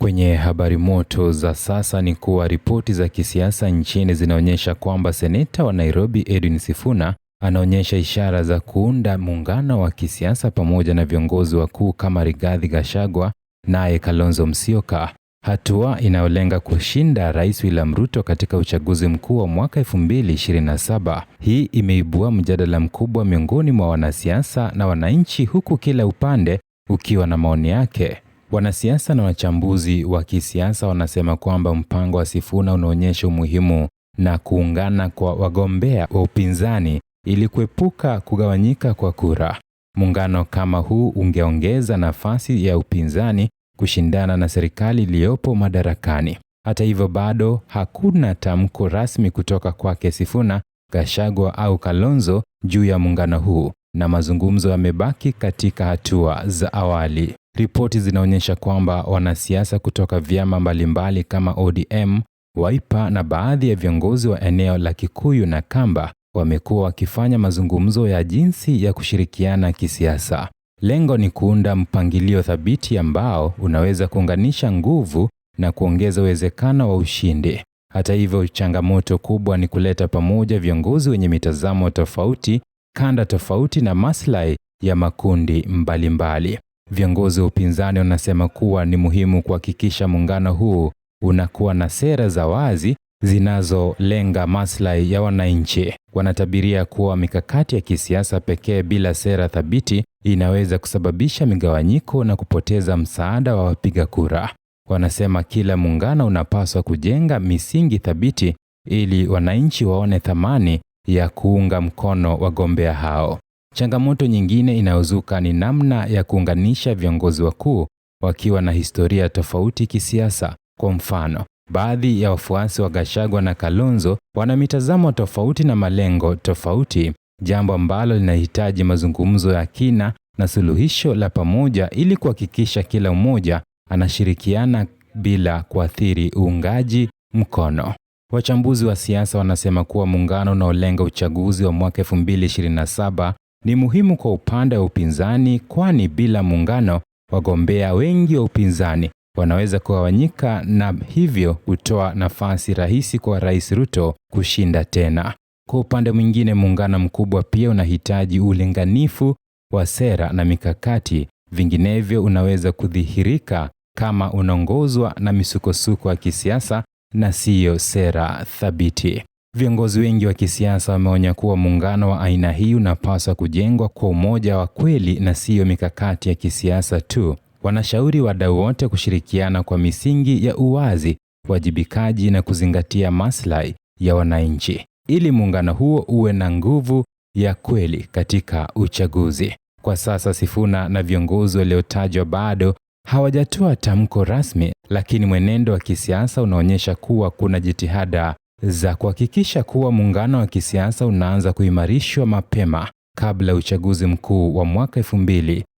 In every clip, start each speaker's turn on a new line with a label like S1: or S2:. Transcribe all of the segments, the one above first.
S1: Kwenye habari moto za sasa ni kuwa ripoti za kisiasa nchini zinaonyesha kwamba seneta wa Nairobi Edwin Sifuna anaonyesha ishara za kuunda muungano wa kisiasa pamoja na viongozi wakuu kama Rigathi Gachagua naye Kalonzo Musyoka, hatua inayolenga kushinda Rais William Ruto katika uchaguzi mkuu wa mwaka 2027. Hii imeibua mjadala mkubwa miongoni mwa wanasiasa na wananchi, huku kila upande ukiwa na maoni yake. Wanasiasa na wachambuzi wa kisiasa wanasema kwamba mpango wa Sifuna unaonyesha umuhimu na kuungana kwa wagombea wa upinzani ili kuepuka kugawanyika kwa kura. Muungano kama huu ungeongeza nafasi ya upinzani kushindana na serikali iliyopo madarakani. Hata hivyo, bado hakuna tamko rasmi kutoka kwake Sifuna, Gachagua au Kalonzo juu ya muungano huu, na mazungumzo yamebaki katika hatua za awali. Ripoti zinaonyesha kwamba wanasiasa kutoka vyama mbalimbali kama ODM, Wiper na baadhi ya viongozi wa eneo la Kikuyu na Kamba wamekuwa wakifanya mazungumzo ya jinsi ya kushirikiana kisiasa. Lengo ni kuunda mpangilio thabiti ambao unaweza kuunganisha nguvu na kuongeza uwezekano wa ushindi. Hata hivyo, changamoto kubwa ni kuleta pamoja viongozi wenye mitazamo tofauti, kanda tofauti na maslahi ya makundi mbalimbali. Viongozi wa upinzani wanasema kuwa ni muhimu kuhakikisha muungano huu unakuwa na sera za wazi zinazolenga maslahi ya wananchi. Wanatabiria kuwa mikakati ya kisiasa pekee bila sera thabiti inaweza kusababisha migawanyiko na kupoteza msaada wa wapiga kura. Wanasema kila muungano unapaswa kujenga misingi thabiti ili wananchi waone thamani ya kuunga mkono wagombea hao. Changamoto nyingine inayozuka ni namna ya kuunganisha viongozi wakuu wakiwa na historia tofauti kisiasa. Kwa mfano, baadhi ya wafuasi wa Gachagua na Kalonzo wana mitazamo tofauti na malengo tofauti, jambo ambalo linahitaji mazungumzo ya kina na suluhisho la pamoja ili kuhakikisha kila mmoja anashirikiana bila kuathiri uungaji mkono. Wachambuzi wa siasa wanasema kuwa muungano unaolenga uchaguzi wa mwaka 2027 ni muhimu kwa upande wa upinzani, kwani bila muungano wagombea wengi wa upinzani wanaweza kugawanyika na hivyo kutoa nafasi rahisi kwa Rais Ruto kushinda tena. Kwa upande mwingine, muungano mkubwa pia unahitaji ulinganifu wa sera na mikakati, vinginevyo unaweza kudhihirika kama unaongozwa na misukosuko ya kisiasa na siyo sera thabiti. Viongozi wengi wa kisiasa wameonya kuwa muungano wa aina hii unapaswa kujengwa kwa umoja wa kweli na siyo mikakati ya kisiasa tu. Wanashauri wadau wote kushirikiana kwa misingi ya uwazi, wajibikaji na kuzingatia maslahi ya wananchi ili muungano huo uwe na nguvu ya kweli katika uchaguzi. Kwa sasa Sifuna na viongozi waliotajwa bado hawajatoa tamko rasmi, lakini mwenendo wa kisiasa unaonyesha kuwa kuna jitihada za kuhakikisha kuwa muungano wa kisiasa unaanza kuimarishwa mapema kabla ya uchaguzi mkuu wa mwaka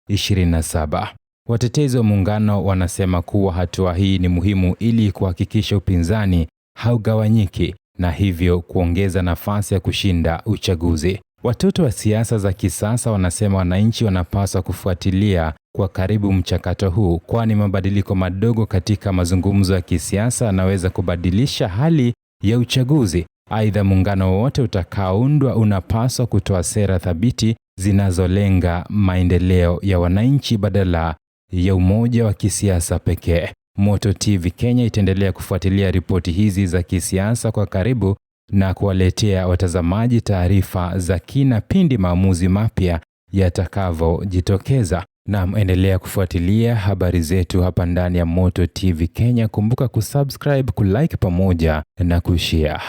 S1: 2027. Watetezi wa muungano wanasema kuwa hatua hii ni muhimu ili kuhakikisha upinzani haugawanyiki na hivyo kuongeza nafasi ya kushinda uchaguzi. Watoto wa siasa za kisasa wanasema wananchi wanapaswa kufuatilia kwa karibu mchakato huu, kwani mabadiliko madogo katika mazungumzo ya kisiasa yanaweza kubadilisha hali ya uchaguzi. Aidha, muungano wote utakaoundwa unapaswa kutoa sera thabiti zinazolenga maendeleo ya wananchi badala ya umoja wa kisiasa pekee. Moto TV Kenya itaendelea kufuatilia ripoti hizi za kisiasa kwa karibu na kuwaletea watazamaji taarifa za kina pindi maamuzi mapya yatakavyojitokeza. Na endelea kufuatilia habari zetu hapa ndani ya Moto TV Kenya. Kumbuka kusubscribe, kulike pamoja na kushare.